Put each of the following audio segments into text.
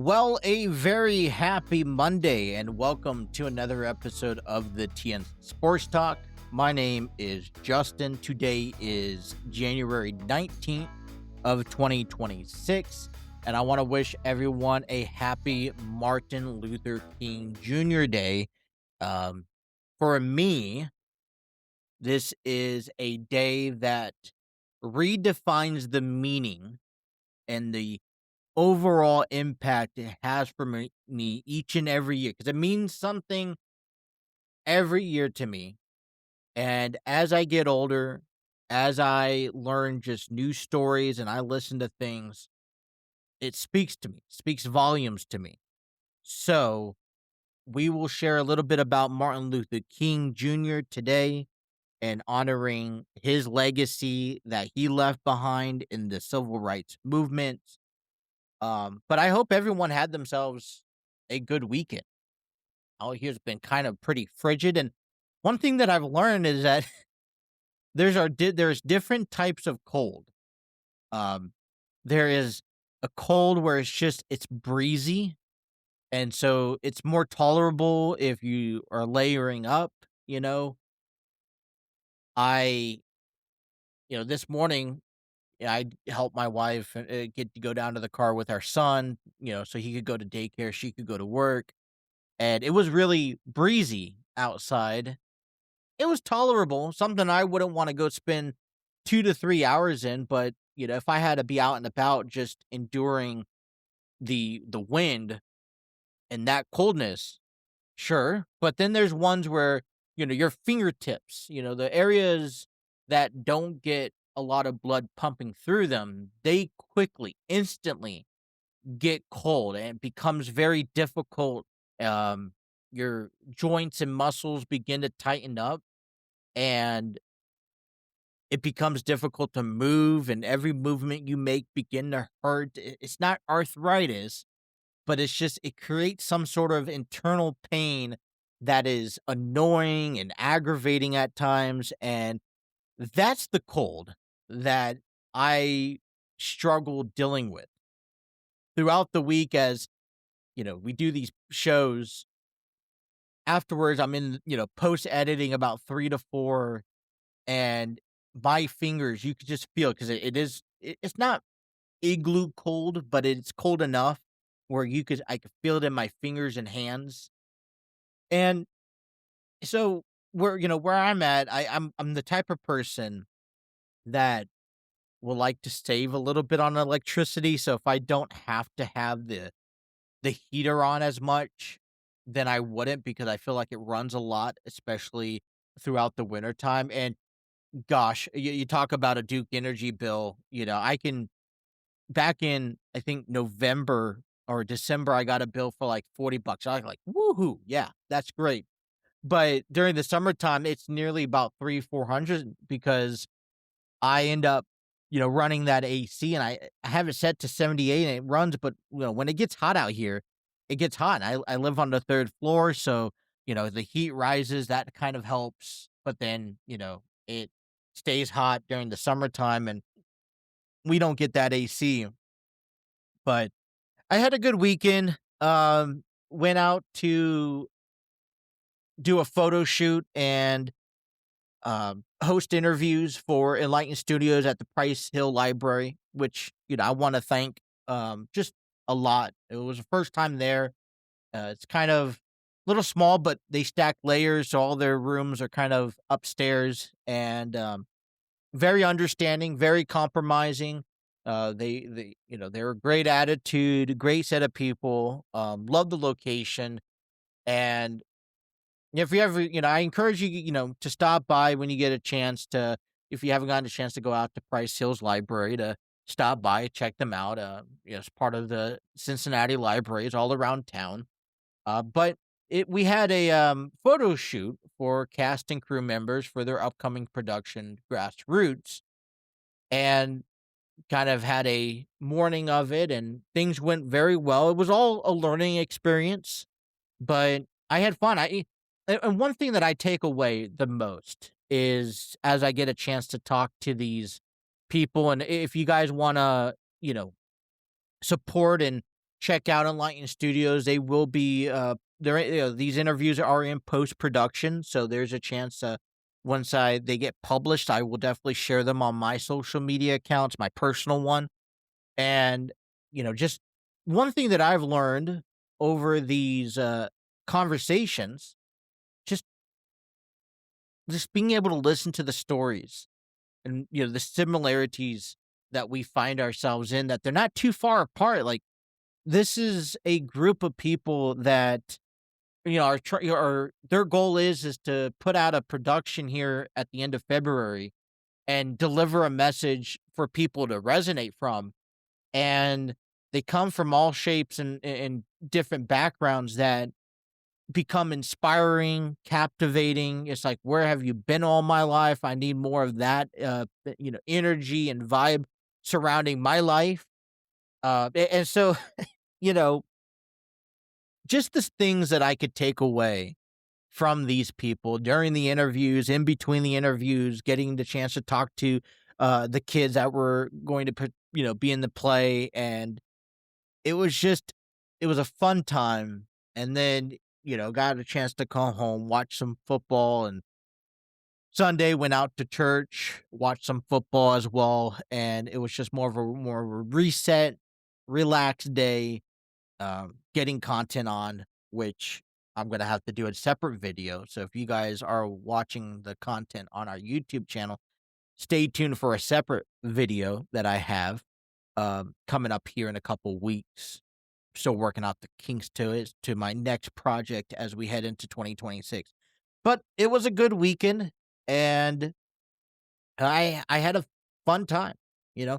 Well, a very happy Monday, and welcome to another episode of the TNC Sports Talk. My name is Justin. Today is January 19th of 2026, and I want to wish everyone a happy Martin Luther King Jr. Day. For me, this is a day that redefines the meaning and the overall impact it has for me each and every year, because it means something every year to me. And as I get older, as I learn just new stories and I listen to things, it speaks to me, speaks volumes to me. So we will share a little bit about Martin Luther King Jr. today and honoring his legacy that he left behind in the civil rights movement. But I hope everyone had themselves a good weekend. Out here's been kind of pretty frigid, and one thing that I've learned is that there's different types of cold. Um, there is a cold where it's breezy, and so it's more tolerable if you are layering up. You know, I this morning I helped my wife get to go down to the car with our son. So he could go to daycare, she could go to work. And it was really breezy outside. It was tolerable, something I wouldn't wanna go spend 2 to 3 hours in, but, if I had to be out and about just enduring the wind and that coldness, sure. But then there's ones where, your fingertips, the areas that don't get a lot of blood pumping through them, they quickly, instantly get cold, and it becomes very difficult. Your joints and muscles begin to tighten up, and it becomes difficult to move, and every movement you make begin to hurt. It's not arthritis, but it creates some sort of internal pain that is annoying and aggravating at times, and that's the cold that I struggle dealing with throughout the week. As we do these shows. Afterwards, I'm in, post editing about 3 to 4, and my fingers, you could just feel, 'cause it's not igloo cold, but it's cold enough where I could feel it in my fingers and hands. And so where I'm at, I'm the type of person that will like to save a little bit on electricity. So if I don't have to have the heater on as much, then I wouldn't, because I feel like it runs a lot, especially throughout the winter time. And gosh, you talk about a Duke Energy bill. I can back in, I think, November or December, I got a bill for like $40. I was like, woohoo, yeah, that's great. But during the summertime, it's nearly about 300-400, because I end up, running that AC, and I have it set to 78 and it runs. But, when it gets hot out here, it gets hot. I live on the third floor. So, the heat rises, that kind of helps. But then, it stays hot during the summertime, and we don't get that AC. But I had a good weekend. Went out to do a photo shoot and host interviews for Enlightened Studios at the Price Hill Library, which, I want to thank just a lot. It was the first time there. It's kind of a little small, but they stack layers, so all their rooms are kind of upstairs, and very understanding, very compromising. They're a great attitude, great set of people. Love the location, and if you ever, I encourage you, to stop by when you get a chance to, if you haven't gotten a chance to go out to Price Hills Library, to stop by, check them out. It's part of the Cincinnati libraries all around town. But we had a photo shoot for cast and crew members for their upcoming production, Grassroots, and kind of had a morning of it, and things went very well. It was all a learning experience, but I had fun. And one thing that I take away the most is, as I get a chance to talk to these people, and if you guys want to, support and check out Enlightened Studios. They will be these interviews are in post production, so there's a chance once they get published, I will definitely share them on my social media accounts, my personal one. And just one thing that I've learned over these conversations, just being able to listen to the stories and the similarities that we find ourselves in, that they're not too far apart. Like, this is a group of people that are their goal is to put out a production here at the end of February and deliver a message for people to resonate from. And they come from all shapes and different backgrounds that become inspiring, captivating. It's like, where have you been all my life? I need more of that, energy and vibe surrounding my life. And so, you know, just the things that I could take away from these people during the interviews, in between the interviews, getting the chance to talk to the kids that were going to put, be in the play. And it was a fun time. And then, got a chance to come home, watch some football, and Sunday went out to church, watched some football as well. And it was just more of a reset, relaxed day, getting content on, which I'm going to have to do a separate video. So if you guys are watching the content on our YouTube channel, stay tuned for a separate video that I have coming up here in a couple weeks. Still working out the kinks to my next project as we head into 2026. But it was a good weekend, and I had a fun time. You know,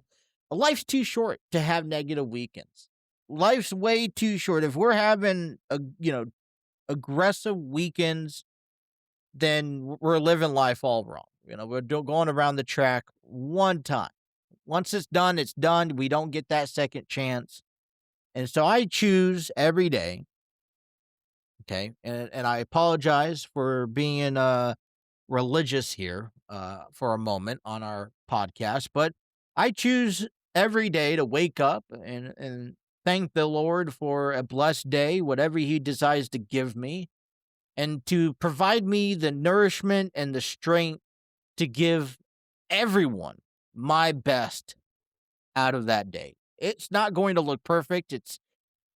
life's too short to have negative weekends. Life's way too short. If we're having aggressive weekends, then we're living life all wrong. We're going around the track one time. Once it's done, it's done. We don't get that second chance. And so I choose every day. Okay. And I apologize for being religious here for a moment on our podcast, but I choose every day to wake up and thank the Lord for a blessed day, whatever he decides to give me, and to provide me the nourishment and the strength to give everyone my best out of that day. It's not going to look perfect. It's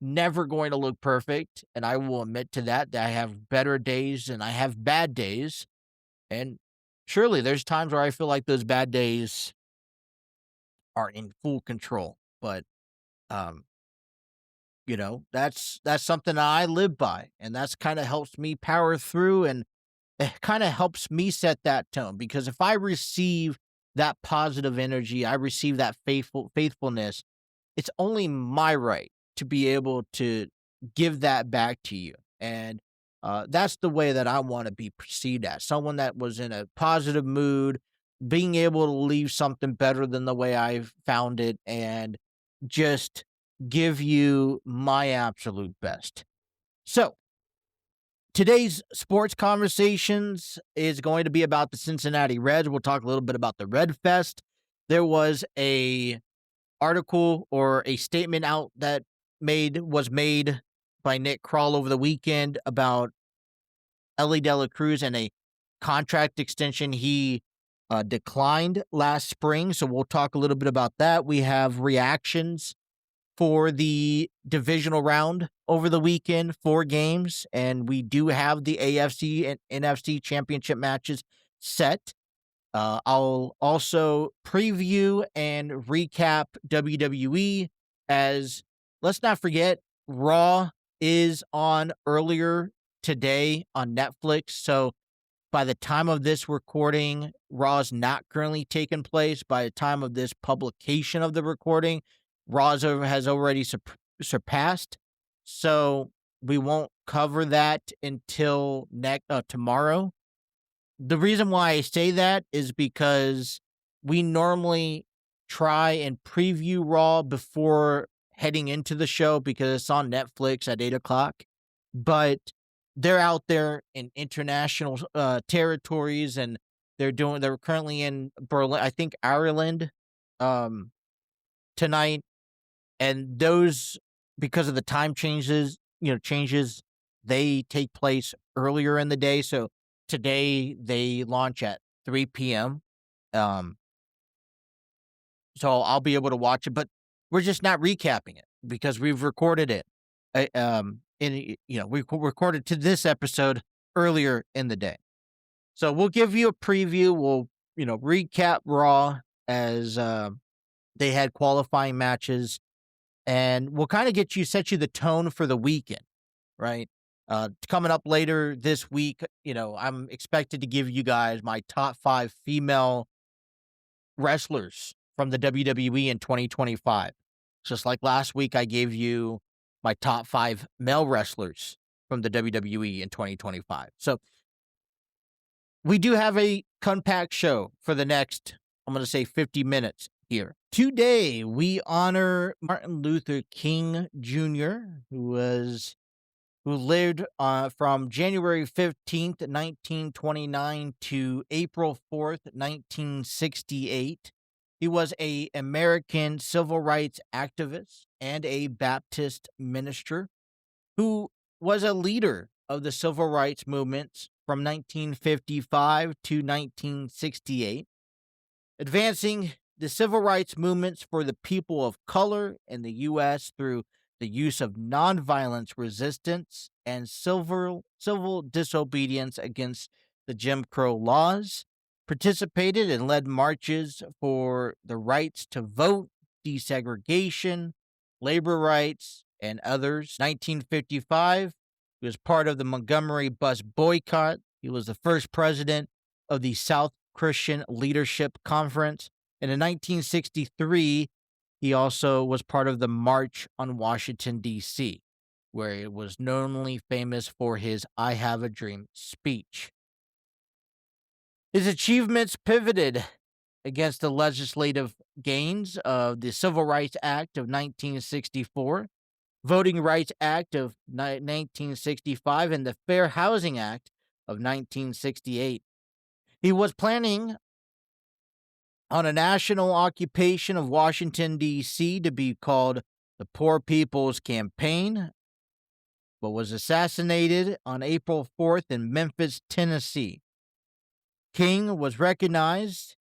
never going to look perfect. And I will admit to that I have better days and I have bad days. And surely there's times where I feel like those bad days are in full control. But, um, that's something I live by. And that's kind of helps me power through, and it kind of helps me set that tone, because if I receive that positive energy, I receive that faithfulness, it's only my right to be able to give that back to you. And that's the way that I want to be perceived as someone that was in a positive mood, being able to leave something better than the way I found it, and just give you my absolute best. So, today's sports conversations is going to be about the Cincinnati Reds. We'll talk a little bit about the Redfest. There was a article or a statement out that was made by Nick Kroll over the weekend about Elly De La Cruz and a contract extension he declined last spring. So we'll talk a little bit about that. We have reactions for the divisional round over the weekend, 4 games, and we do have the AFC and NFC Championship matches set. I'll also preview and recap WWE, as, let's not forget, Raw is on earlier today on Netflix. So by the time of this recording, Raw is not currently taking place. By the time of this publication of the recording, Raw has already surpassed. So we won't cover that until tomorrow. The reason why I say that is because we normally try and preview Raw before heading into the show, because it's on Netflix at 8:00. But they're out there in international territories, and they're currently in Berlin, I think Ireland, tonight. And those because of the time changes, they take place earlier in the day. So today they launch at 3 p.m. Um, so I'll be able to watch it, but we're just not recapping it because we've recorded it. We recorded to this episode earlier in the day. So we'll give you a preview. We'll, recap Raw as they had qualifying matches, and we'll kind of set you the tone for the weekend, right? Coming up later this week, I'm expected to give you guys my top 5 female wrestlers from the WWE in 2025. Just like last week, I gave you my top 5 male wrestlers from the WWE in 2025. So we do have a compact show for the next, I'm going to say 50 minutes here. Today, we honor Martin Luther King Jr., who lived from January 15th, 1929 to April 4th, 1968. He was an American civil rights activist and a Baptist minister who was a leader of the civil rights movements from 1955 to 1968, advancing the civil rights movements for the people of color in the U.S. through the use of nonviolence resistance and civil disobedience against the Jim Crow laws, participated and led marches for the rights to vote, desegregation, labor rights, and others. 1955, he was part of the Montgomery bus boycott. He was the first president of the South Christian Leadership Conference. And in 1963, he also was part of the March on Washington, D.C., where he was knownly famous for his I Have a Dream speech. His achievements pivoted against the legislative gains of the Civil Rights Act of 1964, Voting Rights Act of 1965, and the Fair Housing Act of 1968. He was planning on a national occupation of Washington, D.C. to be called the Poor People's Campaign, but was assassinated on April 4th in Memphis, Tennessee. King was recognized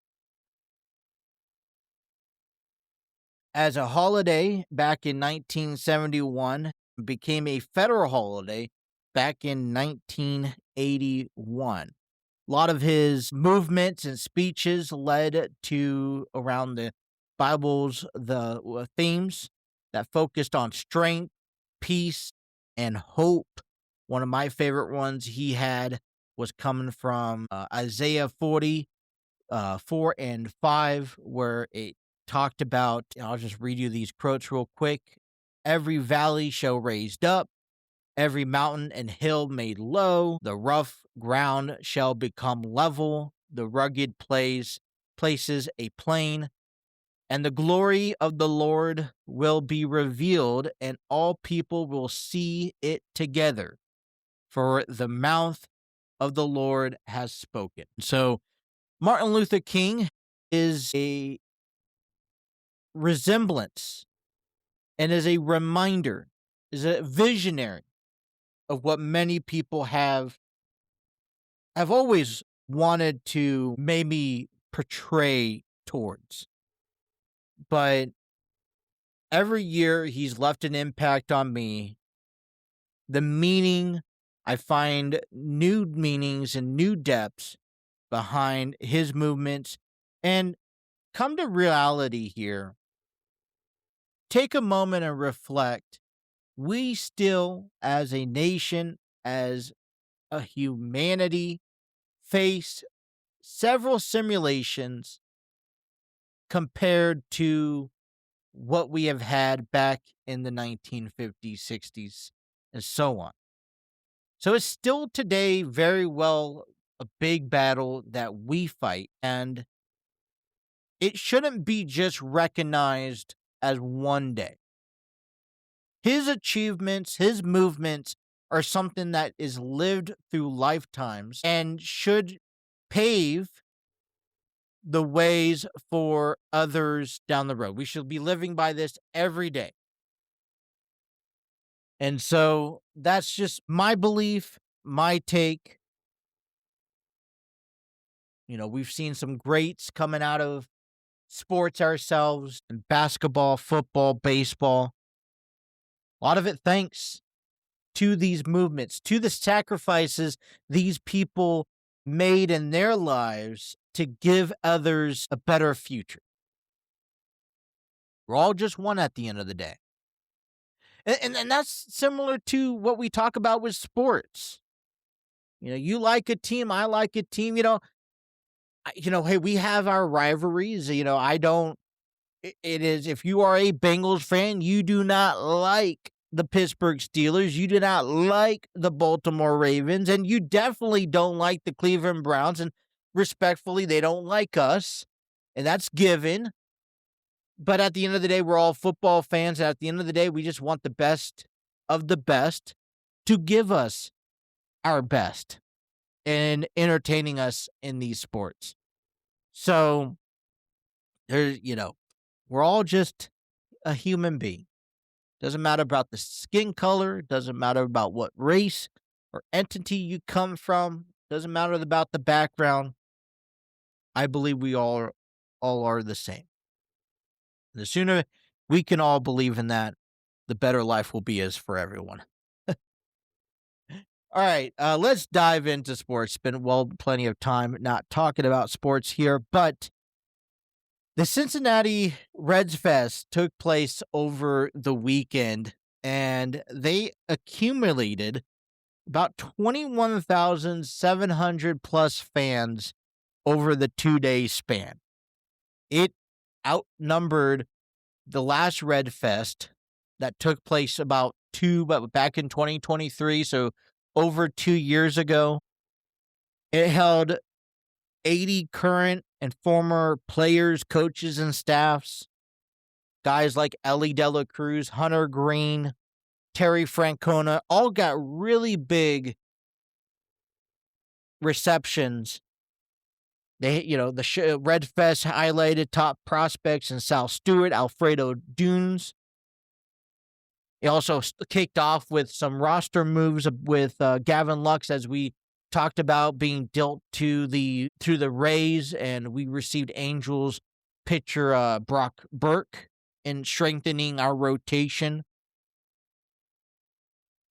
as a holiday back in 1971 and became a federal holiday back in 1981. A lot of his movements and speeches led to around the Bible's the themes that focused on strength, peace, and hope. One of my favorite ones he had was coming from Isaiah 40, 4 and 5, where it talked about, I'll just read you these quotes real quick. Every valley shall raised up, every mountain and hill made low, the rough ground shall become level, the rugged places a plain, and the glory of the Lord will be revealed, and all people will see it together, for the mouth of the Lord has spoken. So Martin Luther King is a resemblance and is a reminder, is a visionary of what many people have always wanted to maybe portray towards. But every year he's left an impact on me. The meaning, I find new meanings and new depths behind his movements. And come to reality here. Take a moment and reflect. We still, as a nation, as a humanity, face several simulations compared to what we have had back in the 1950s, 60s, and so on. So it's still today very well a big battle that we fight, and it shouldn't be just recognized as one day. His achievements, his movements are something that is lived through lifetimes and should pave the ways for others down the road. We should be living by this every day. And so that's just my belief, my take. We've seen some greats coming out of sports ourselves in basketball, football, baseball. A lot of it thanks to these movements, to the sacrifices these people made in their lives to give others a better future. We're all just one at the end of the day. And that's similar to what we talk about with sports. You like a team, I like a team, hey, we have our rivalries. I don't, it is, if you are a Bengals fan, you do not like the Pittsburgh Steelers, you do not like the Baltimore Ravens, and you definitely don't like the Cleveland Browns, and respectfully, they don't like us, and that's given. But at the end of the day, we're all football fans, and at the end of the day, we just want the best of the best to give us our best in entertaining us in these sports. So, we're all just a human being. Doesn't matter about the skin color, doesn't matter about what race or entity you come from, doesn't matter about the background. I believe we all are the same. The sooner we can all believe in that, the better life will be as for everyone. All right, let's dive into sports. Been plenty of time not talking about sports here, but the Cincinnati Redsfest took place over the weekend, and they accumulated about 21,700 plus fans over the 2-day span. It outnumbered the last Redfest that took place but back in 2023, so over 2 years ago. It held 80 current and former players, coaches, and staffs. Guys like Elly De La Cruz, Hunter Green, Terry Francona, all got really big receptions. The Redfest highlighted top prospects in Sal Stewart, Alfredo Dunes. It also kicked off with some roster moves with Gavin Lux, as we talked about, being dealt to the Rays, and we received Angels pitcher Brock Burke in strengthening our rotation.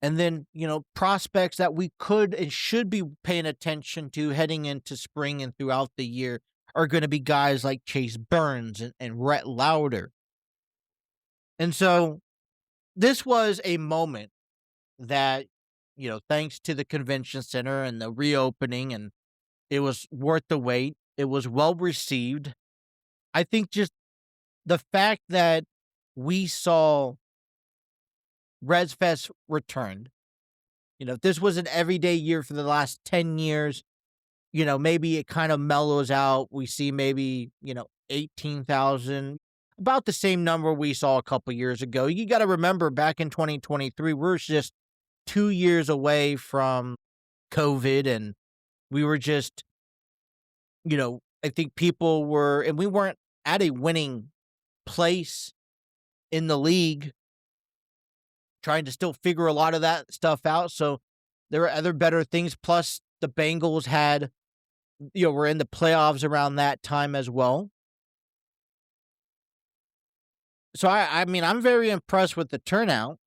And then, prospects that we could and should be paying attention to heading into spring and throughout the year are going to be guys like Chase Burns and Rhett Lauder. And so this was a moment that, thanks to the convention center and the reopening, and it was worth the wait. It was well received. I think just the fact that we saw Redsfest returned. If this was an everyday year for the last 10 years, maybe it kind of mellows out. We see maybe, 18,000, about the same number we saw a couple years ago. You got to remember, back in 2023, we're just 2 years away from COVID, and we were just, I think people were, and we weren't at a winning place in the league, trying to still figure a lot of that stuff out. So there were other better things. Plus, the Bengals were in the playoffs around that time as well. So, I'm very impressed with the turnout.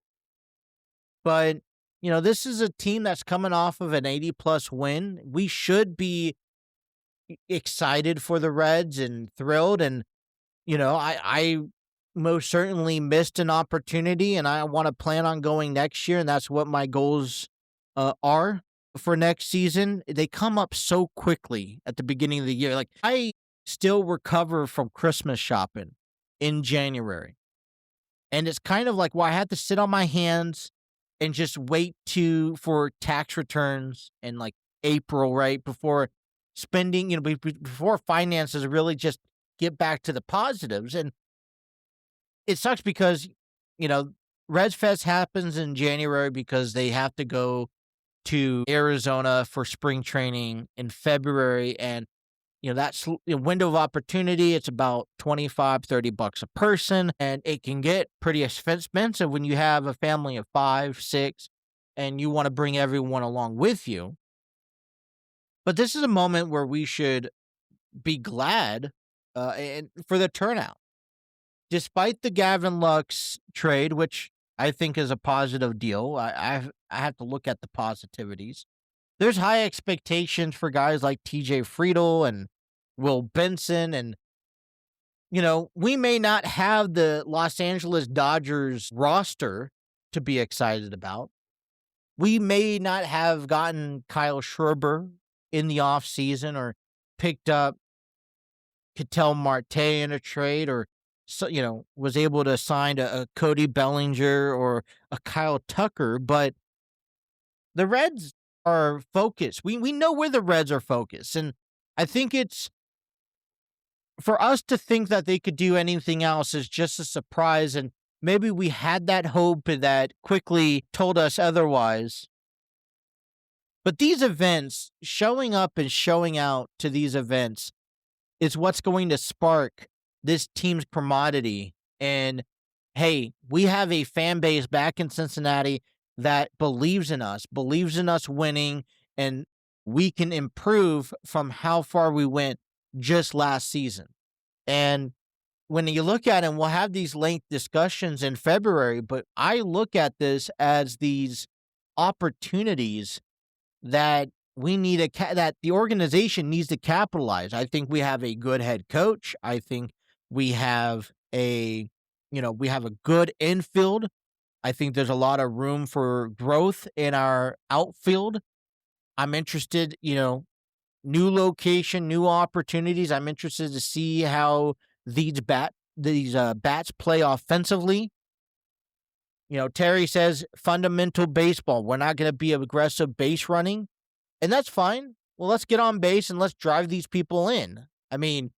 But, this is a team that's coming off of an 80-plus win. We should be excited for the Reds and thrilled. And, I most certainly missed an opportunity, and I want to plan on going next year, and that's what my goals are for next season. They come up so quickly at the beginning of the year. Like, I still recover from Christmas shopping in January, and it's kind of like, well, I had to sit on my hands and just wait for tax returns in like April, right, before spending, before finances really just get back to the positives. And it sucks because, Redsfest happens in January because they have to go to Arizona for spring training in February. And That window of opportunity, it's about 25, $30 a person, and it can get pretty expensive when you have a family of 5, 6, and you want to bring everyone along with you. But this is a moment where we should be glad and for the turnout. Despite the Gavin Lux trade, which I think is a positive deal, I have to look at the positivities. There's high expectations for guys like TJ Friedel and Will Benson. And, we may not have the Los Angeles Dodgers roster to be excited about. We may not have gotten Kyle Schwarber in the offseason or picked up Ketel Marte in a trade or, was able to sign a Cody Bellinger or a Kyle Tucker. But the Reds are focused. We know where the Reds are focused. And I think it's for us to think that they could do anything else is just a surprise. And maybe we had that hope that quickly told us otherwise. But these events, showing up and showing out to these events is what's going to spark this team's commodity. And hey, we have a fan base back in Cincinnati that believes in us winning, and we can improve from how far we went just last season. And when you look at it, and we'll have these length discussions in February, but I look at this as these opportunities that we need that the organization needs to capitalize. I think we have a good head coach. I think we have a good infield. I think there's a lot of room for growth in our outfield. I'm interested, new location, new opportunities. I'm interested to see how these bats play offensively. Terry says fundamental baseball. We're not going to be aggressive base running, and that's fine. Well, let's get on base and let's drive these people in. I mean,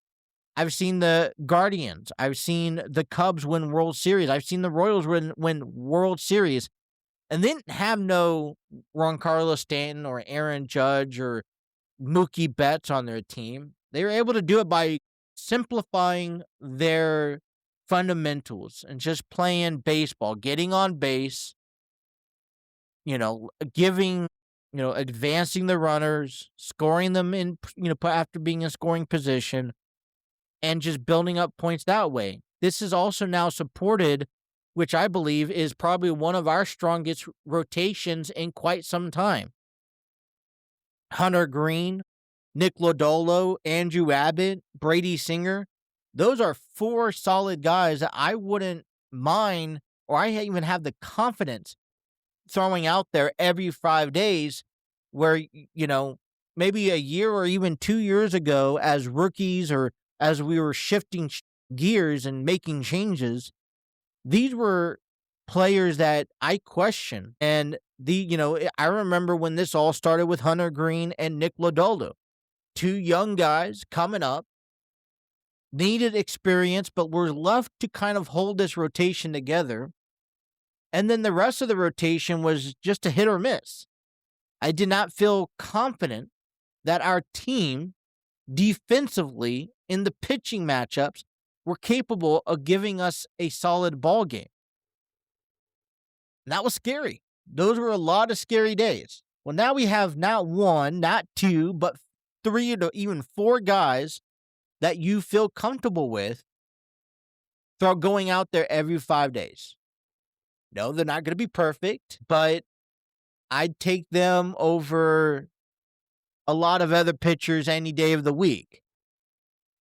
I've seen the Guardians. I've seen the Cubs win World Series. I've seen the Royals win World Series, and they didn't have no Giancarlo Stanton or Aaron Judge or Mookie Betts on their team. They were able to do it by simplifying their fundamentals and just playing baseball, getting on base, advancing the runners, scoring them in, after being in scoring position, and just building up points that way. This is also now supported, which I believe is probably one of our strongest rotations in quite some time. Hunter Green, Nick Lodolo, Andrew Abbott, Brady Singer. Those are 4 solid guys that I wouldn't mind, or I even have the confidence throwing out there every 5 days where, maybe a year or even 2 years ago as rookies or as we were shifting gears and making changes, these were players that I question. And I remember when this all started with Hunter Green and Nick Lodolo, 2 young guys coming up, needed experience, but were left to kind of hold this rotation together. And then the rest of the rotation was just a hit or miss. I did not feel confident that our team defensively in the pitching matchups were capable of giving us a solid ball game. And that was scary. Those were a lot of scary days. Well, now we have not 1, not 2, but 3 to even 4 guys that you feel comfortable with going out there every 5 days. No, they're not going to be perfect, but I'd take them over a lot of other pitchers any day of the week.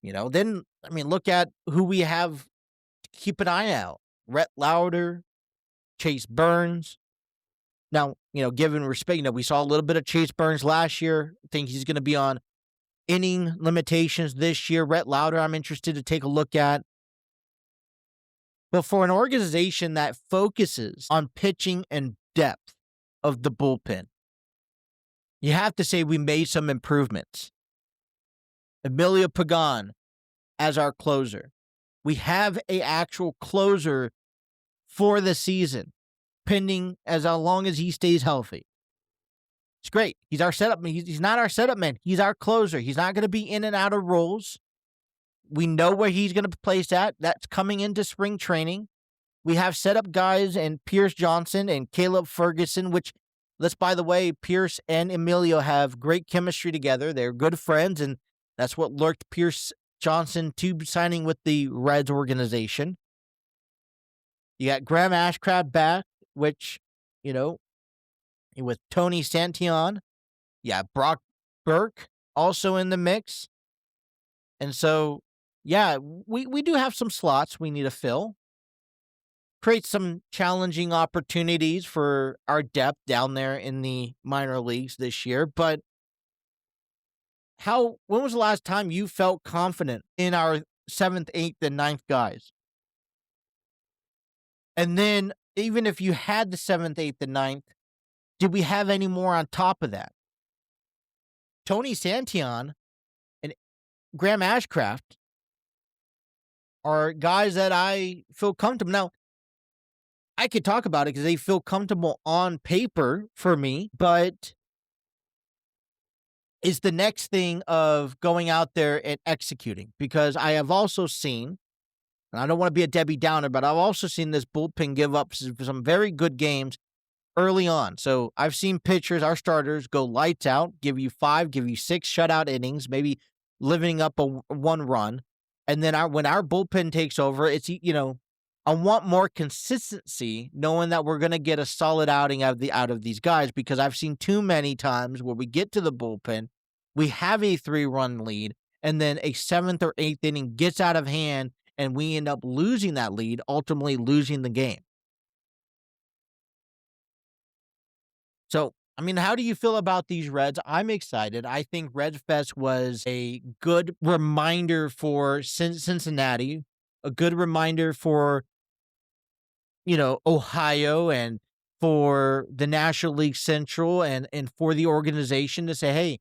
Then, look at who we have to keep an eye out. Rhett Lauder, Chase Burns. Now, given respect, we saw a little bit of Chase Burns last year. I think he's going to be on inning limitations this year. Rhett Lauder, I'm interested to take a look at. But for an organization that focuses on pitching and depth of the bullpen, you have to say we made some improvements. Emilio Pagan as our closer. We have an actual closer for the season, pending as long as he stays healthy. It's great. He's our setup man. He's not our setup man. He's our closer. He's not going to be in and out of roles. We know where he's going to be placed at. That's coming into spring training. We have setup guys and Pierce Johnson and Caleb Ferguson, which, let's, by the way, Pierce and Emilio have great chemistry together. They're good friends, and that's what lurked Pierce Johnson to signing with the Reds organization. You got Graham Ashcraft back, which, with Tony Santillan. Yeah, Brock Burke also in the mix. And so, yeah, we do have some slots we need to fill. Create some challenging opportunities for our depth down there in the minor leagues this year. But when was the last time you felt confident in our 7th, 8th, and 9th guys? And then, even if you had the 7th, 8th, and 9th, did we have any more on top of that? Tony Santillan and Graham Ashcraft are guys that I feel comfortable. Now, I could talk about it because they feel comfortable on paper for me, but it's the next thing of going out there and executing, because I have also seen, and I don't want to be a Debbie Downer, but I've also seen this bullpen give up some very good games early on. So I've seen pitchers, our starters, go lights out, give you 5, give you 6 shutout innings, maybe living up a 1 run. And then when our bullpen takes over, it's, I want more consistency, knowing that we're going to get a solid outing out of these guys, because I've seen too many times where we get to the bullpen, we have a 3-run lead, and then a 7th or 8th inning gets out of hand, and we end up losing that lead, ultimately losing the game. So, how do you feel about these Reds? I'm excited. I think Redfest was a good reminder for Cincinnati, a good reminder for Ohio, and for the National League Central, and for the organization to say, hey,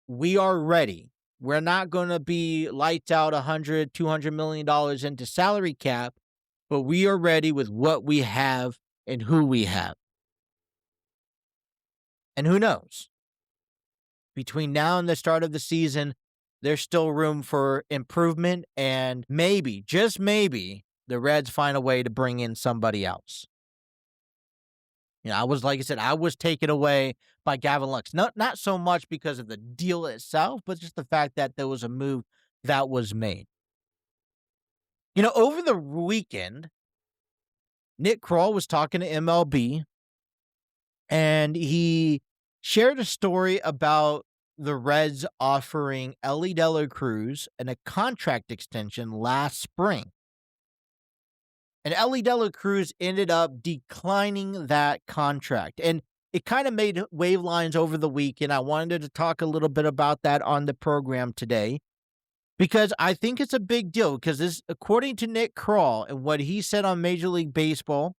we are ready. We're not going to be lights out $100, $200 million into salary cap, but we are ready with what we have and who we have. And who knows? Between now and the start of the season, there's still room for improvement, and maybe, just maybe, the Reds find a way to bring in somebody else. I was taken away by Gavin Lux. Not so much because of the deal itself, but just the fact that there was a move that was made. Over the weekend, Nick Kroll was talking to MLB, and he shared a story about the Reds offering Elly De La Cruz a contract extension last spring. And Elly De La Cruz ended up declining that contract. And it kind of made wave lines over the week, and I wanted to talk a little bit about that on the program today, because I think it's a big deal, because this, according to Nick Kroll and what he said on Major League Baseball,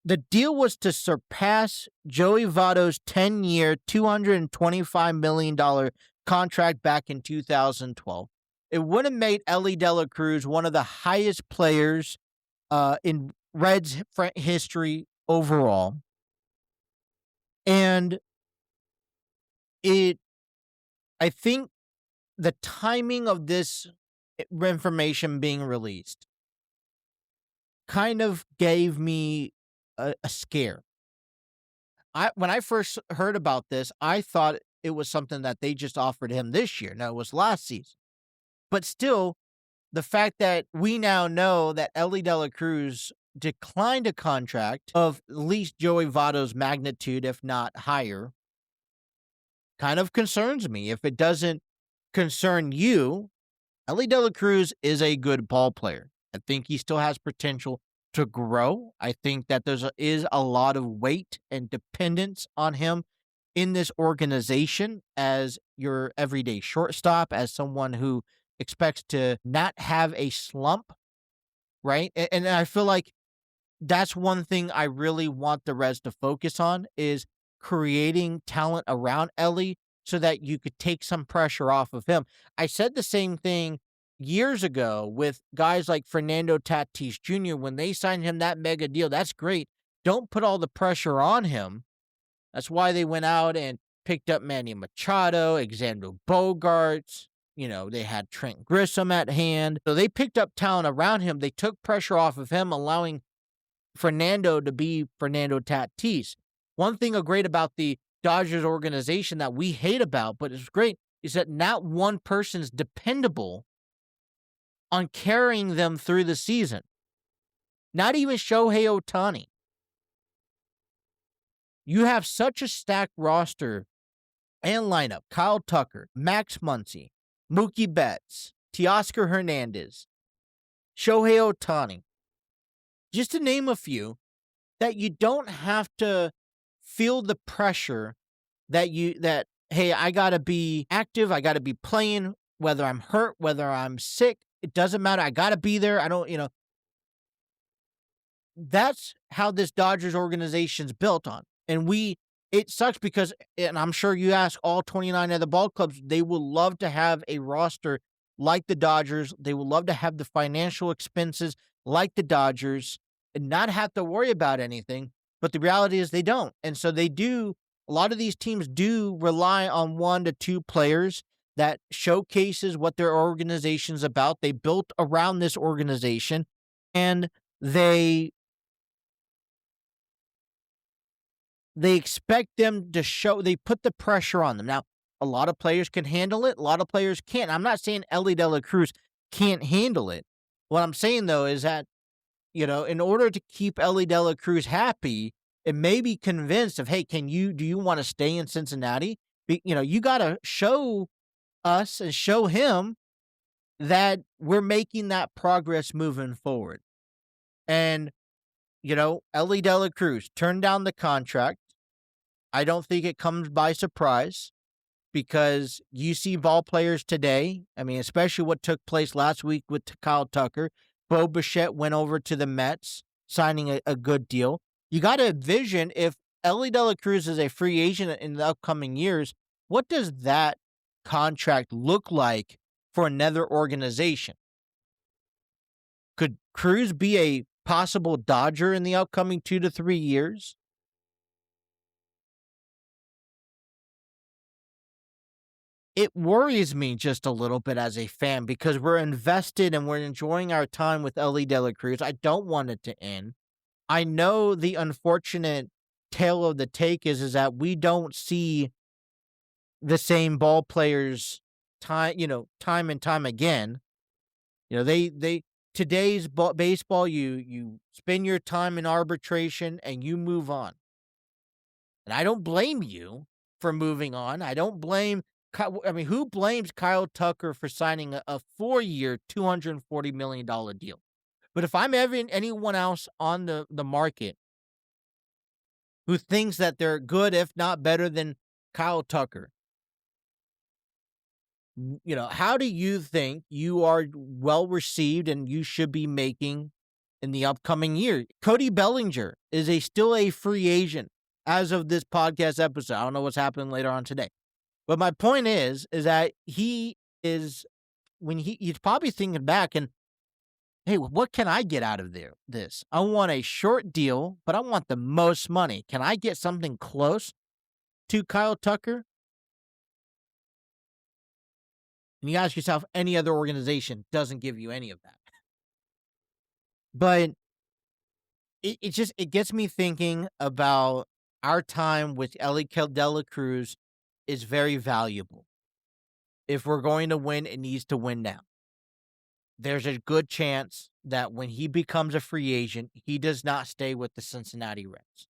the deal was to surpass Joey Votto's 10-year, $225 million contract back in 2012. It would have made Elly De La Cruz one of the highest players in Reds history overall. And I think the timing of this information being released kind of gave me a scare. When I first heard about this, I thought it was something that they just offered him this year. No, it was last season. But still, the fact that we now know that Elly De La Cruz declined a contract of at least Joey Votto's magnitude, if not higher, kind of concerns me. If it doesn't concern you, Elly De La Cruz is a good ball player. I think he still has potential to grow. I think that is a lot of weight and dependence on him in this organization as your everyday shortstop, as someone who expects to not have a slump, right? And I feel like that's one thing I really want the Reds to focus on, is creating talent around Elly so that you could take some pressure off of him. I said the same thing years ago with guys like Fernando Tatis Jr. when they signed him that mega deal. That's great. Don't put all the pressure on him That's why they went out and picked up Manny Machado, Xander Bogaerts. They had Trent Grisham at hand. So they picked up talent around him. They took pressure off of him, allowing Fernando to be Fernando Tatis. One thing great about the Dodgers organization that we hate about, but it's great, is that not one person's dependable on carrying them through the season. Not even Shohei Ohtani. You have such a stacked roster and lineup. Kyle Tucker, Max Muncy, Mookie Betts, Teoscar Hernandez, Shohei Ohtani. Just to name a few, that you don't have to feel the pressure that hey, I got to be active, I got to be playing, whether I'm hurt, whether I'm sick, it doesn't matter. I got to be there. I don't, that's how this Dodgers organization's built on. And it sucks because, and I'm sure you ask all 29 of the ball clubs, they would love to have a roster like the Dodgers. They would love to have the financial expenses like the Dodgers and not have to worry about anything. But the reality is they don't. And so a lot of these teams do rely on 1 to 2 players that showcases what their organization's about. They built around this organization, and they expect them to show. They put the pressure on them. Now, a lot of players can handle it. A lot of players can't. I'm not saying Elly De La Cruz can't handle it. What I'm saying, though, is that, in order to keep Elly De La Cruz happy, it may be convinced of, hey, do you want to stay in Cincinnati? You got to show us and show him that we're making that progress moving forward. And, Elly De La Cruz turned down the contract. I don't think it comes by surprise because you see ball players today. I mean, especially what took place last week with Kyle Tucker. Bo Bichette went over to the Mets, signing a good deal. You got to envision if Elly De La Cruz is a free agent in the upcoming years, what does that contract look like for another organization? Could Cruz be a possible Dodger in the upcoming 2 to 3 years? It worries me just a little bit as a fan because we're invested and we're enjoying our time with Elly De La Cruz. I don't want it to end. I know the unfortunate tale of the take is that we don't see the same ball players time and time again. Today's baseball, you spend your time in arbitration and you move on. And I don't blame you for moving on. I don't blame. Who blames Kyle Tucker for signing a 4-year, $240 million deal? But if I'm anyone else on the market who thinks that they're good, if not better than Kyle Tucker, how do you think you are well received and you should be making in the upcoming year? Cody Bellinger is still a free agent as of this podcast episode. I don't know what's happening later on today. But my point is that he's probably thinking back and, hey, what can I get out of this? I want a short deal, but I want the most money. Can I get something close to Kyle Tucker? And you ask yourself, any other organization doesn't give you any of that. But it gets me thinking about our time with Elly De La Cruz is very valuable. If we're going to win, it needs to win now. There's a good chance that when he becomes a free agent, he does not stay with the Cincinnati Reds.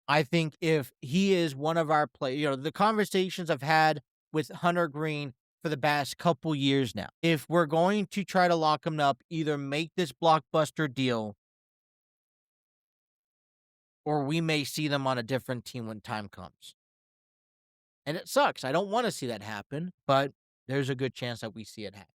I think if he is one of our players, the conversations I've had with Hunter Green for the past couple years now, if we're going to try to lock him up, either make this blockbuster deal or we may see them on a different team when time comes. And it sucks. I don't want to see that happen, but there's a good chance that we see it happen.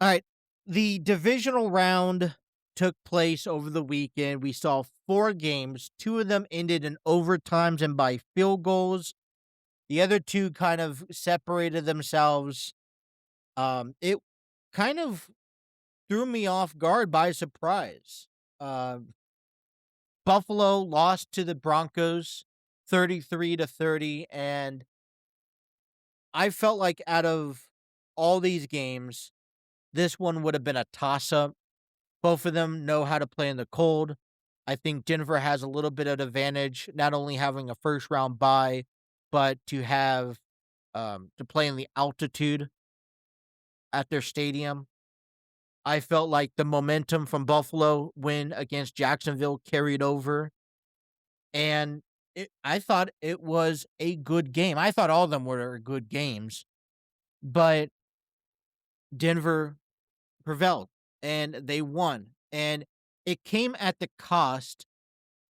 All right. The divisional round took place over the weekend. We saw 4 games. 2 of them ended in overtimes and by field goals. The other 2 kind of separated themselves. It kind of threw me off guard by surprise. Buffalo lost to the Broncos 33-30, and I felt like out of all these games, this one would have been a toss-up. Both of them know how to play in the cold. I think Denver has a little bit of advantage, not only having a first round bye, but to have to play in the altitude at their stadium. I felt like the momentum from Buffalo win against Jacksonville carried over, and I thought it was a good game. I thought all of them were good games, but Denver prevailed and they won. And it came at the cost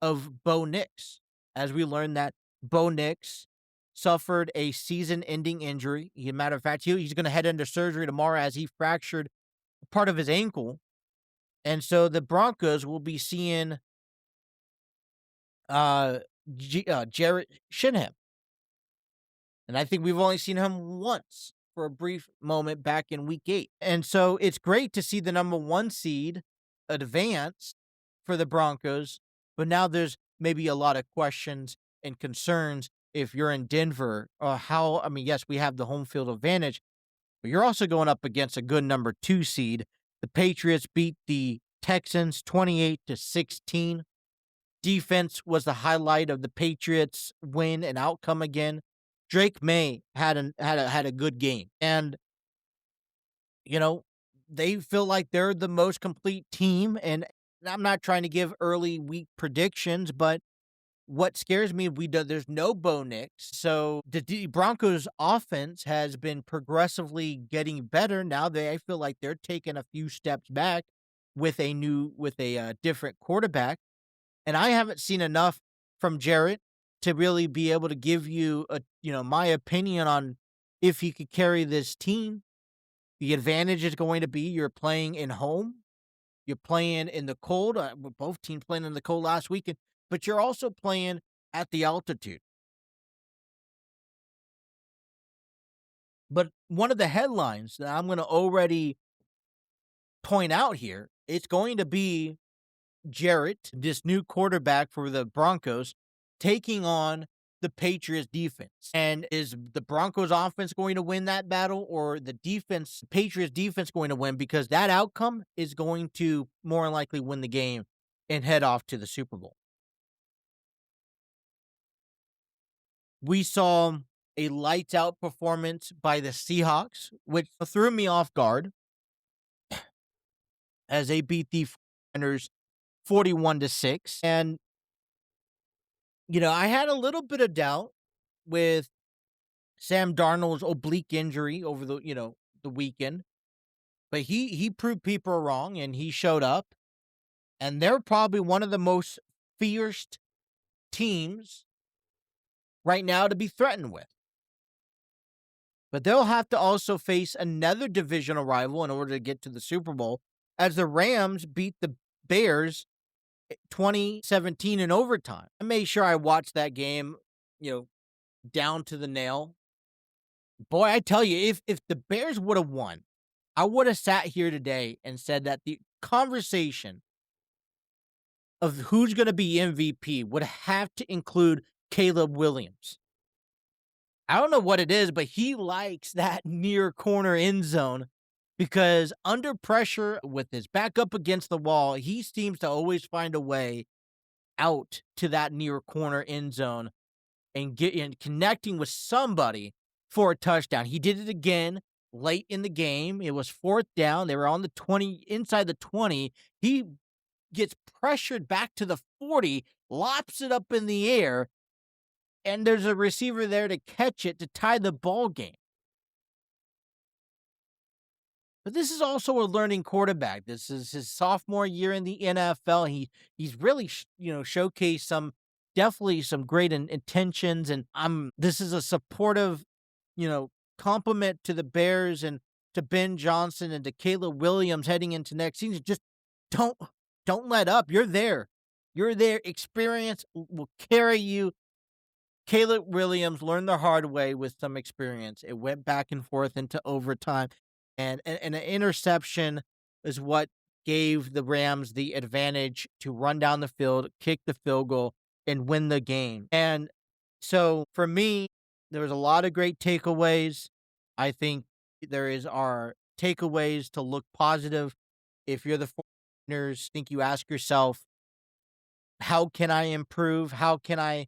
of Bo Nix, as we learned that Bo Nix suffered a season-ending injury. Matter of fact, he's going to head into surgery tomorrow as he fractured part of his ankle, and so the Broncos will be seeing uh, Jarrett Shinham, and I think we've only seen him once for a brief moment back in Week 8, and so it's great to see the number 1 seed advance for the Broncos, but now there's maybe a lot of questions and concerns if you're in Denver. Yes, we have the home field advantage, but you're also going up against a good number 2 seed. The Patriots beat the Texans 28-16. Defense was the highlight of the Patriots win and outcome again. Drake May had a good game, and you know, they feel like they're the most complete team, and I'm not trying to give early week predictions, but what scares me, there's no Bo Nix, so the Broncos offense has been progressively getting better. Now I feel like they're taking a few steps back with a different quarterback, and I haven't seen enough from Jarrett to really be able to give you my opinion on if he could carry this team. The advantage is going to be you're playing in home, you're playing in the cold. Both teams playing in the cold last weekend, but you're also playing at the altitude. But one of the headlines that I'm going to already point out here, it's going to be Jarrett, this new quarterback for the Broncos, taking on the Patriots defense. And is the Broncos offense going to win that battle, or the Patriots defense going to win? Because that outcome is going to more likely win the game and head off to the Super Bowl. We saw a lights out performance by the Seahawks, which threw me off guard as they beat the 49ers 41-6. And, I had a little bit of doubt with Sam Darnold's oblique injury over the weekend, but he proved people wrong and he showed up, and they're probably one of the most fierce teams right now to be threatened with. But they'll have to also face another divisional rival in order to get to the Super Bowl, as the Rams beat the Bears 2017 in overtime. I made sure I watched that game, down to the nail. Boy, I tell you, if the Bears would have won, I would have sat here today and said that the conversation of who's going to be MVP would have to include Caleb Williams. I don't know what it is, but he likes that near corner end zone, because under pressure with his back up against the wall, he seems to always find a way out to that near corner end zone and connecting with somebody for a touchdown. He did it again late in the game. It was 4th down. They were on the 20, inside the 20. He gets pressured back to the 40, lops it up in the air, and there's a receiver there to catch it to tie the ball game. But this is also a learning quarterback. This is his sophomore year in the NFL. He's really showcased definitely some great intentions, and this is a supportive compliment to the Bears and to Ben Johnson and to Caleb Williams heading into next season. Just don't let up. You're there. Experience will carry you. Caleb Williams learned the hard way with some experience. It went back and forth into overtime, and an interception is what gave the Rams the advantage to run down the field, kick the field goal, and win the game. And so for me, there was a lot of great takeaways. I think are takeaways to look positive. If you're the 49ers, think you ask yourself, how can I improve? How can I,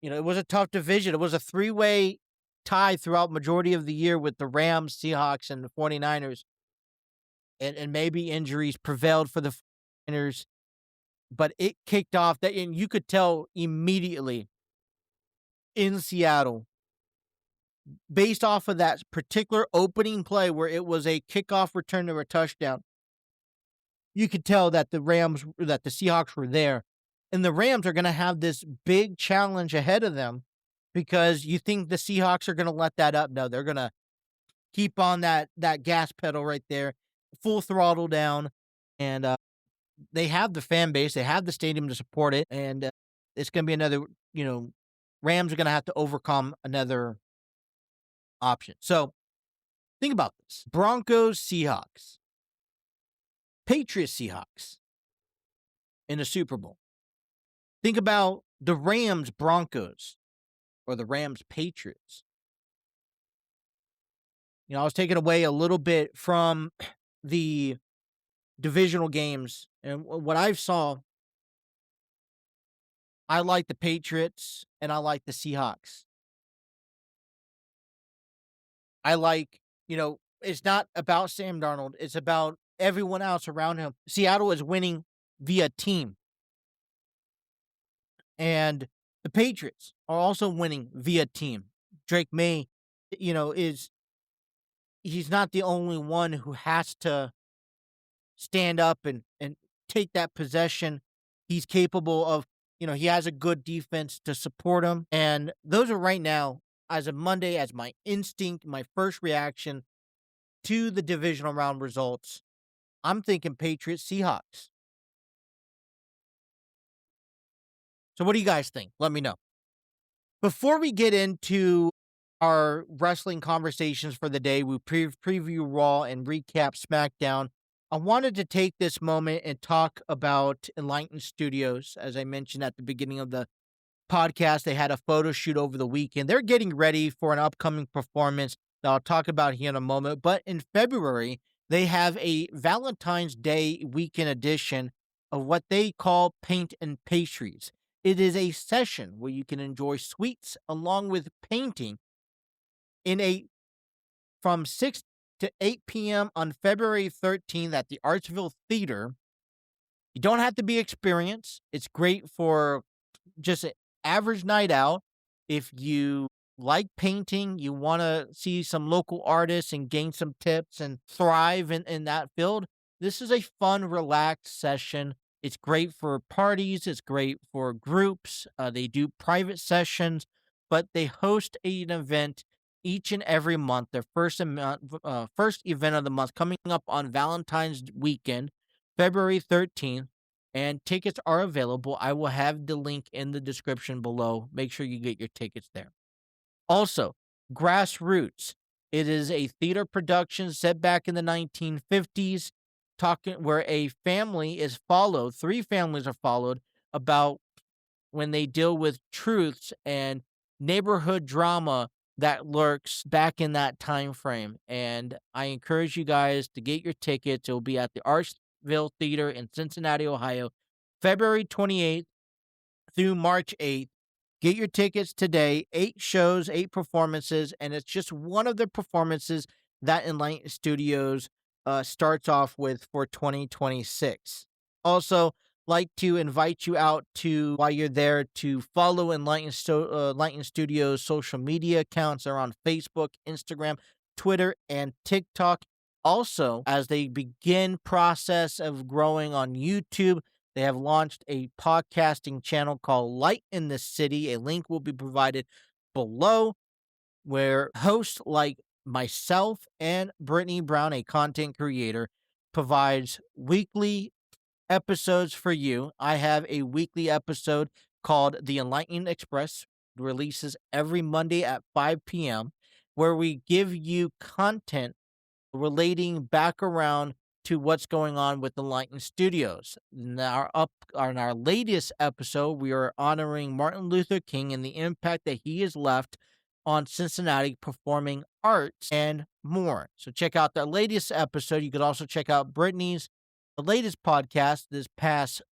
it was a tough division. It was a three-way tie throughout majority of the year with the Rams, Seahawks, and the 49ers. And maybe injuries prevailed for the 49ers, but it kicked off that, and you could tell immediately in Seattle, based off of that particular opening play where it was a kickoff return to a touchdown, you could tell that the Seahawks were there. And the Rams are going to have this big challenge ahead of them because you think the Seahawks are going to let that up. No, they're going to keep on that gas pedal right there, full throttle down. And they have the fan base. They have the stadium to support it. And it's going to be another, Rams are going to have to overcome another option. So think about this. Broncos, Seahawks, Patriots, Seahawks in a Super Bowl. Think about the Rams, Broncos, or the Rams, Patriots. I was taken away a little bit from the divisional games, and what I saw, I like the Patriots and I like the Seahawks. I like, it's not about Sam Darnold. It's about everyone else around him. Seattle is winning via team. And the Patriots are also winning via team. Drake May, he's not the only one who has to stand up and take that possession. He's capable of, he has a good defense to support him. And those are right now, as of Monday, as my instinct, my first reaction to the divisional round results, I'm thinking Patriots, Seahawks. So what do you guys think? Let me know. Before we get into our wrestling conversations for the day, we preview Raw and recap SmackDown, I wanted to take this moment and talk about Enlightened Studios. As I mentioned at the beginning of the podcast, they had a photo shoot over the weekend. They're getting ready for an upcoming performance that I'll talk about here in a moment. But in February, they have a Valentine's Day weekend edition of what they call Paint and Pastries. It is a session where you can enjoy sweets along with painting from 6 to 8 p.m. on February 13th at the Artsville Theater. You don't have to be experienced. It's great for just an average night out. If you like painting, you want to see some local artists and gain some tips and thrive in that field, this is a fun, relaxed session. It's great for parties. It's great for groups. They do private sessions, but they host an event each and every month. Their first event of the month coming up on Valentine's weekend, February 13th, and tickets are available. I will have the link in the description below. Make sure you get your tickets there. Also, Grassroots. It is a theater production set back in the 1950s, where a family is followed, 3 families are followed about when they deal with truths and neighborhood drama that lurks back in that time frame. And I encourage you guys to get your tickets. It will be at the Artsville Theater in Cincinnati, Ohio, February 28th through March 8th. Get your tickets today. 8 shows, 8 performances, and it's just one of the performances that Enlightened Studios starts off with for 2026. Also, like to invite you out to, while you're there, to follow Enlightened Studios social media accounts. They're on Facebook, Instagram, Twitter, and TikTok. Also, as they begin process of growing on YouTube, they have launched a podcasting channel called Light in the City. A link will be provided below, where hosts like myself and Brittany Brown, a content creator, provides weekly episodes for you. I have a weekly episode called The Enlightened Express, releases every Monday at 5 p.m., where we give you content relating back around to what's going on with Enlightened Studios. In our latest episode, we are honoring Martin Luther King and the impact that he has left on Cincinnati performing arts and more. So check out that latest episode. You could also check out Brittany's the latest podcast this past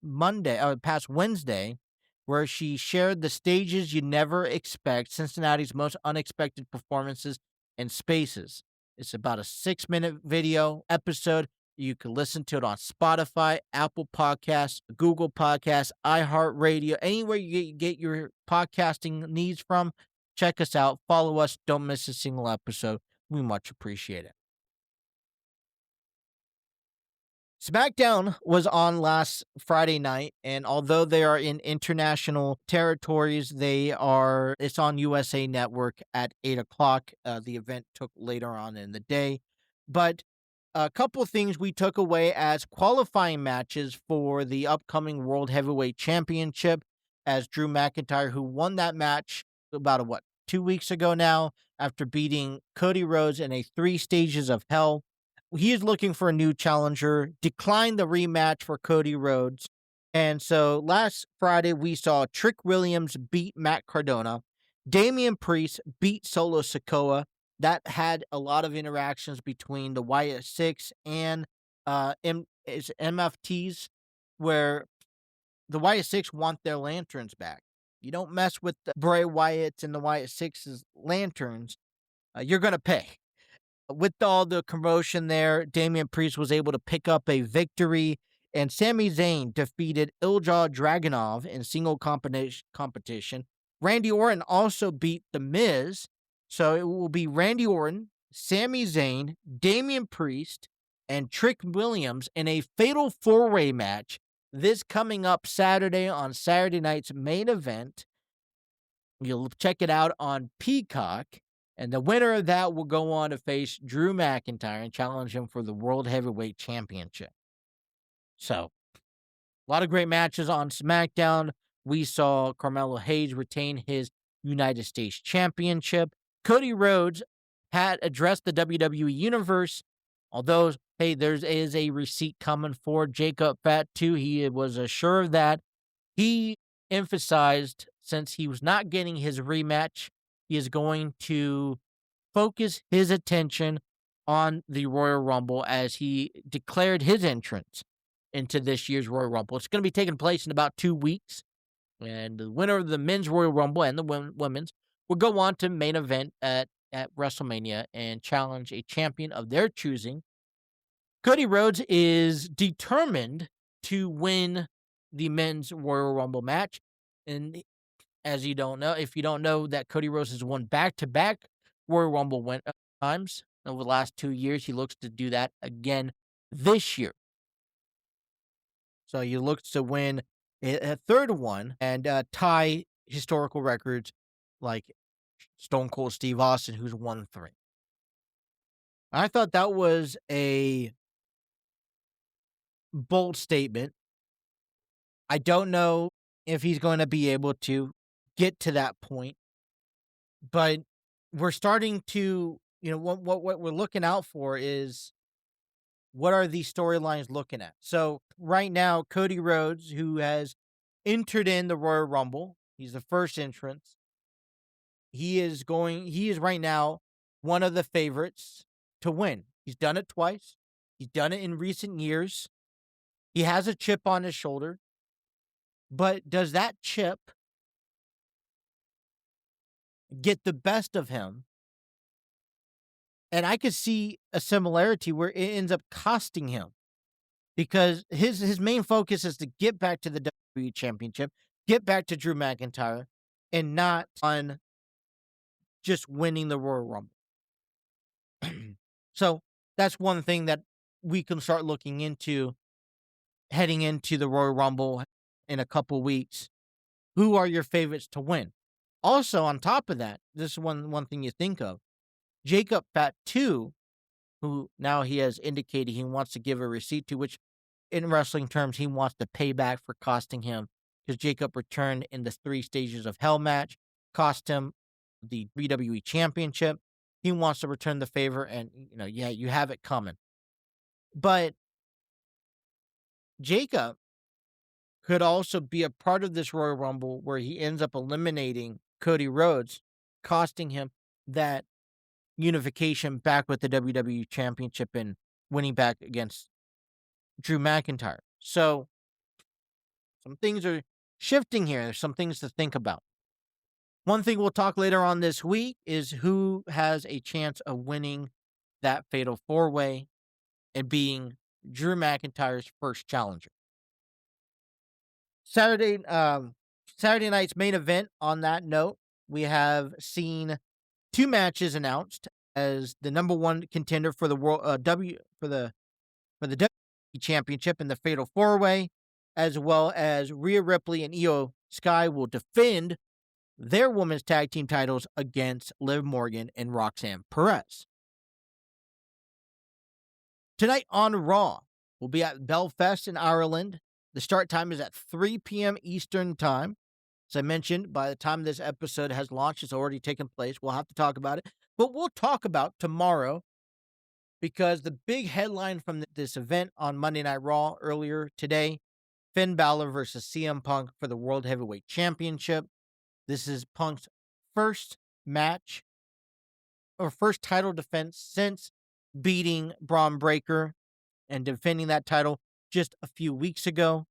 Wednesday, where she shared the stages you never expect, Cincinnati's most unexpected performances and spaces. It's about a 6-minute video episode. You can listen to it on Spotify, Apple Podcasts, Google Podcasts, iHeartRadio, anywhere you get your podcasting needs from. Check us out. Follow us. Don't miss a single episode. We much appreciate it. SmackDown was on last Friday night, and although they are in international territories, it's on USA Network at 8 o'clock. The event took later on in the day. But a couple of things we took away as qualifying matches for the upcoming World Heavyweight Championship, as Drew McIntyre, who won that match about 2 weeks ago now, after beating Cody Rhodes in a 3 stages of hell. He is looking for a new challenger, declined the rematch for Cody Rhodes. And so last Friday, we saw Trick Williams beat Matt Cardona. Damian Priest beat Solo Sikoa. That had a lot of interactions between the Wyatt Six and MFTs, where the Wyatt Six want their lanterns back. You don't mess with the Bray Wyatt and the Wyatt Six's lanterns. You're going to pay. With all the commotion there, Damian Priest was able to pick up a victory, and Sami Zayn defeated Ilja Dragunov in single competition. Randy Orton also beat The Miz, so it will be Randy Orton, Sami Zayn, Damian Priest, and Trick Williams in a fatal 4-way match this coming up Saturday on Saturday night's main event. You'll check it out on Peacock. And the winner of that will go on to face Drew McIntyre and challenge him for the World Heavyweight Championship. So, a lot of great matches on SmackDown. We saw Carmelo Hayes retain his United States Championship. Cody Rhodes had addressed the WWE Universe. Although, hey, there is a receipt coming for Jacob Fatu. He was assured of that. He emphasized, since he was not getting his rematch, he is going to focus his attention on the Royal Rumble as he declared his entrance into this year's Royal Rumble. It's going to be taking place in about 2 weeks. And the winner of the men's Royal Rumble and the women's will go on to main event at WrestleMania and challenge a champion of their choosing. Cody Rhodes is determined to win the men's Royal Rumble match. And if you don't know that Cody Rhodes has won back-to-back Royal Rumble times over the last 2 years, he looks to do that again this year. So he looks to win a third one and tie historical records like Stone Cold Steve Austin, who's won 3. I thought that was a bold statement. I don't know if he's going to be able to get to that point, but we're starting to, what we're looking out for is, what are these storylines looking at? So right now, Cody Rhodes, who has entered in the Royal Rumble, he's the first entrance. He is right now one of the favorites to win. He's done it twice. He's done it in recent years. He has a chip on his shoulder, but does that chip get the best of him? And I could see a similarity where it ends up costing him, because his main focus is to get back to the WWE Championship, get back to Drew McIntyre, and not on just winning the Royal Rumble. So that's one thing that we can start looking into heading into the Royal Rumble in a couple weeks. Who are your favorites to win? Also, on top of that, this is one thing you think of. Jacob Fatu, who now he has indicated he wants to give a receipt to, which in wrestling terms, he wants to pay back for costing him, because Jacob returned in the 3 stages of hell match, cost him the WWE Championship. He wants to return the favor, and you have it coming. But Jacob could also be a part of this Royal Rumble where he ends up eliminating Cody Rhodes, costing him that unification back with the WWE Championship and winning back against Drew McIntyre. So some things are shifting here. There's some things to think about. One thing we'll talk later on this week is who has a chance of winning that fatal four-way and being Drew McIntyre's first challenger. Saturday night's main event, on that note, we have seen two matches announced as the number one contender for the world for the WWE Championship in the Fatal Four-Way, as well as Rhea Ripley and Io Sky will defend their women's tag team titles against Liv Morgan and Roxanne Perez. Tonight on Raw, we'll be at Belfast in Ireland. The start time is at 3 p.m. Eastern Time. As I mentioned, by the time this episode has launched, it's already taken place. We'll have to talk about it. But we'll talk about tomorrow because the big headline from this event on Monday Night Raw earlier today, Finn Balor versus CM Punk for the World Heavyweight Championship. This is Punk's first match or first title defense since beating Braun Breaker and defending that title just a few weeks ago.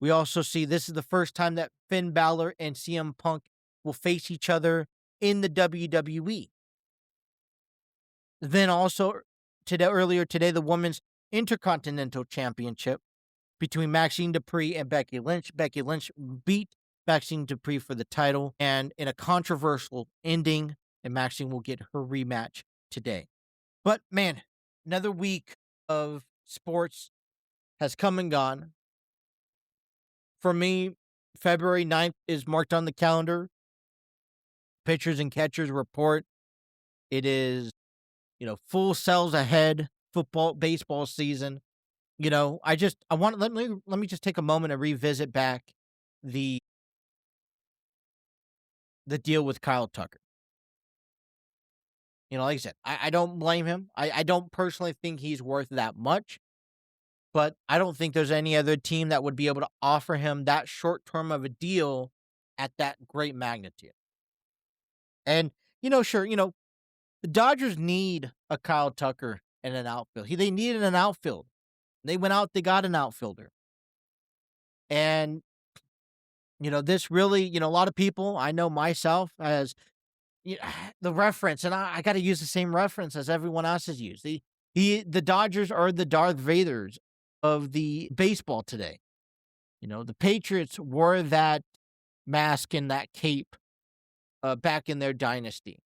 We also see this is the first time that Finn Balor and CM Punk will face each other in the WWE. Then also earlier today, the Women's Intercontinental Championship between Maxine Dupree and Becky Lynch. Becky Lynch beat Maxine Dupree for the title, and in a controversial ending, and Maxine will get her rematch today. But man, another week of sports has come and gone. For me, February 9th is marked on the calendar. Pitchers and catchers report. It is, full sales ahead, baseball season. Let me just take a moment and revisit back the deal with Kyle Tucker. Like I said, I don't blame him. I don't personally think he's worth that much, but I don't think there's any other team that would be able to offer him that short term of a deal at that great magnitude. And, sure, the Dodgers need a Kyle Tucker and an outfield. They needed an outfield. They went out, they got an outfielder. And, this really, a lot of people, I know myself, as the reference, and I got to use the same reference as everyone else has used. The Dodgers are the Darth Vaders of the baseball today. The Patriots wore that mask and that cape back in their dynasty.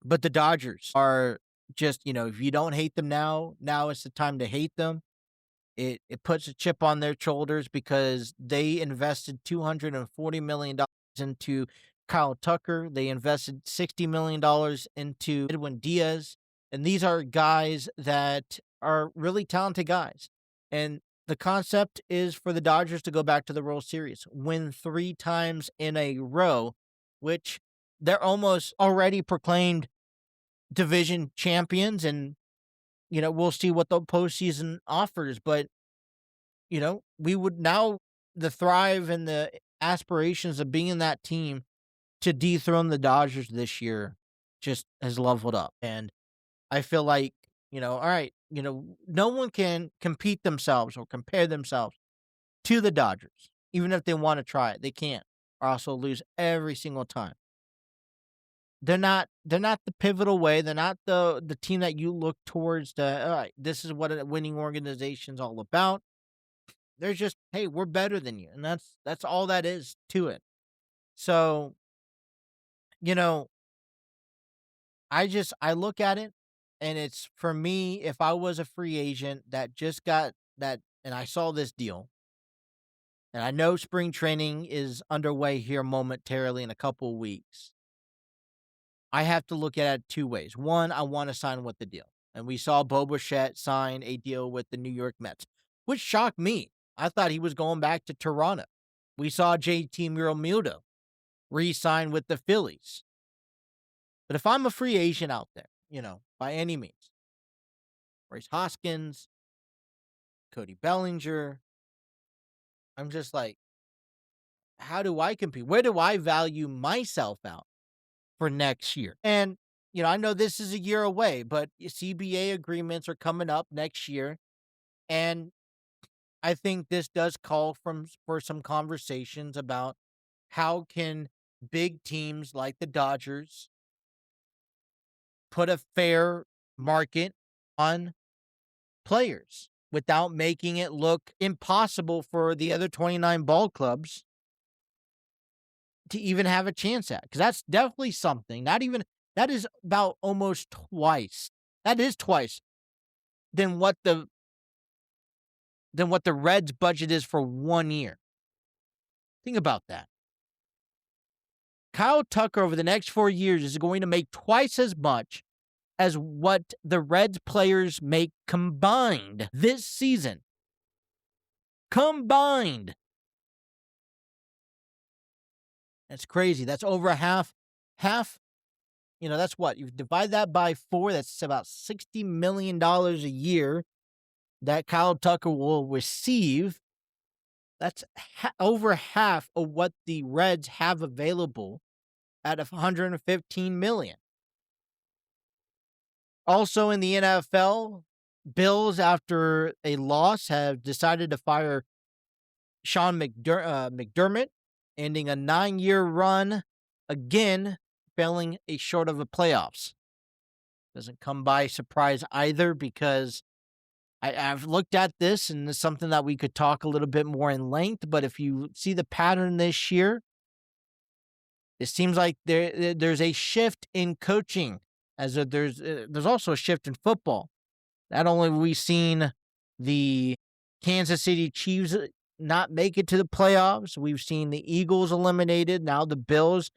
But the Dodgers are just, if you don't hate them now is the time to hate them. It puts a chip on their shoulders because they invested $240 million into Kyle Tucker. They invested $60 million into Edwin Diaz. And these are guys that are really talented guys. And the concept is for the Dodgers to go back to the World Series, win 3 times in a row, which they're almost already proclaimed division champions. And, we'll see what the postseason offers. But, we would now, the thrive and the aspirations of being in that team to dethrone the Dodgers this year just has leveled up. And I feel like, all right, no one can compete themselves or compare themselves to the Dodgers, even if they want to try it. They can't, or also lose every single time. They're not the pivotal way. They're not the team that you look towards all right, this is what a winning organization's all about. They're just, hey, we're better than you. And that's all that is to it. So, I look at it, and it's, for me, if I was a free agent that just got that, and I saw this deal, and I know spring training is underway here momentarily in a couple of weeks, I have to look at it 2 ways. One, I want to sign with the deal. And we saw Bo Bichette sign a deal with the New York Mets, which shocked me. I thought he was going back to Toronto. We saw JT Realmuto re-sign with the Phillies. But if I'm a free agent out there, by any means, Rhys Hoskins, Cody Bellinger. I'm just like, how do I compete? Where do I value myself out for next year? And, I know this is a year away, but CBA agreements are coming up next year. And I think this does call for some conversations about how can big teams like the Dodgers put a fair market on players without making it look impossible for the other 29 ball clubs to even have a chance at. Because that's definitely something. That is about almost twice. That is twice than what the Reds budget is for 1 year. Think about that. Kyle Tucker over the next 4 years is going to make twice as much as what the Reds players make combined this season. Combined. That's crazy. That's over half. That's what? You divide that by 4, that's about $60 million a year that Kyle Tucker will receive. That's over half of what the Reds have available at $115 million. Also in the NFL, Bills, after a loss, have decided to fire Sean McDermott, ending a 9-year run, again, failing short of the playoffs. Doesn't come by surprise either, because I've looked at this, and it's something that we could talk a little bit more in length, but if you see the pattern this year, it seems like there's a shift in coaching, as there's also a shift in football. Not only have we seen the Kansas City Chiefs not make it to the playoffs, we've seen the Eagles eliminated, now the Bills.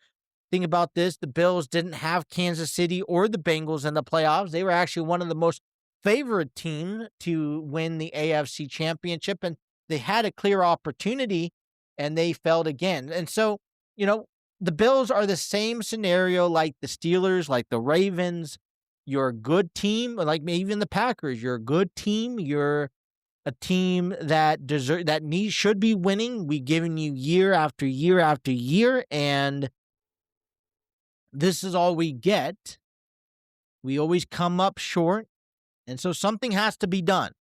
Think about this, the Bills didn't have Kansas City or the Bengals in the playoffs. They were actually one of the most favored team to win the AFC Championship, and they had a clear opportunity, and they failed again. And so, the Bills are the same scenario like the Steelers, like the Ravens. You're a good team, like even the Packers. You're a good team. You're a team that should be winning. We've given you year after year after year, and this is all we get. We always come up short. And so something has to be done.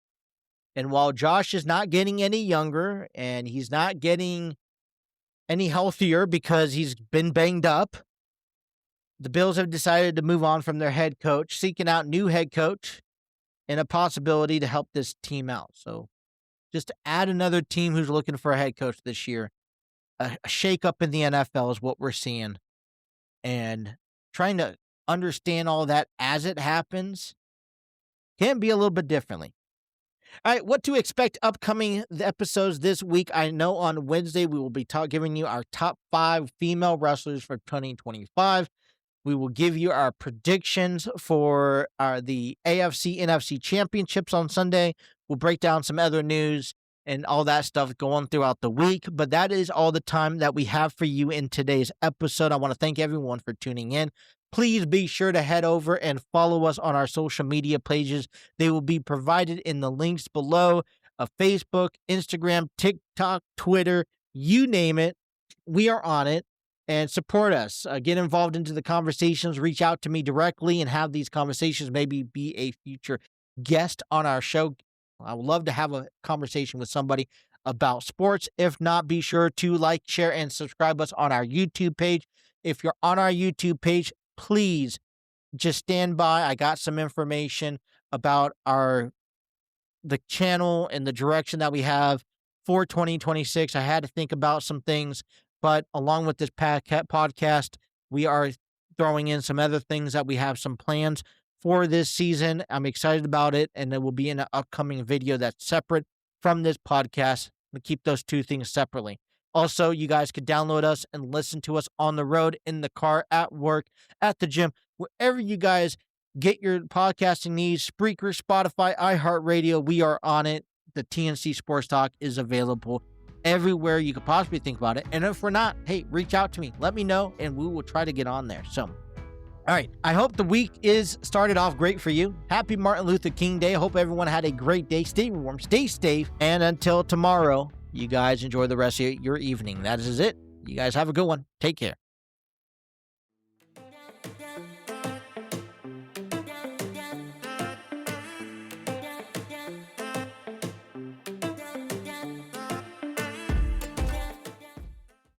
And while Josh is not getting any younger, and he's not getting any healthier because he's been banged up, the Bills have decided to move on from their head coach, seeking out new head coach and a possibility to help this team out. So just to add another team who's looking for a head coach this year, a shakeup in the NFL is what we're seeing. And trying to understand all that as it happens can be a little bit differently. All right, what to expect upcoming episodes this week. I know on Wednesday we will be giving you our top 5 female wrestlers for 2025. We will give you our predictions for the AFC NFC Championships on Sunday. We'll break down some other news and all that stuff going throughout the week. But that is all the time that we have for you in today's episode. I want to thank everyone for tuning in. Please be sure to head over and follow us on our social media pages. They will be provided in the links below. Facebook, Instagram, TikTok, Twitter, you name it. We are on it. And support us. Get involved into the conversations. Reach out to me directly and have these conversations. Maybe be a future guest on our show. I would love to have a conversation with somebody about sports. If not, be sure to like, share, and subscribe us on our YouTube page. If you're on our YouTube page, please just stand by. I got some information about the channel and the direction that we have for 2026. I had to think about some things, but along with this podcast, we are throwing in some other things that we have some plans for this season. I'm excited about it, and it will be in an upcoming video that's separate from this podcast. We keep those two things separately. Also, you guys could download us and listen to us on the road, in the car, at work, at the gym, wherever you guys get your podcasting needs. Spreaker, Spotify, iHeartRadio, we are on it. The TNC Sports Talk is available everywhere you could possibly think about it. And if we're not, hey, reach out to me. Let me know, and we will try to get on there. So, All right. I hope the week is started off great for you. Happy Martin Luther King Day. I hope everyone had a great day. Stay warm, stay safe. And until tomorrow, you guys enjoy the rest of your evening. That is it. You guys have a good one. Take care.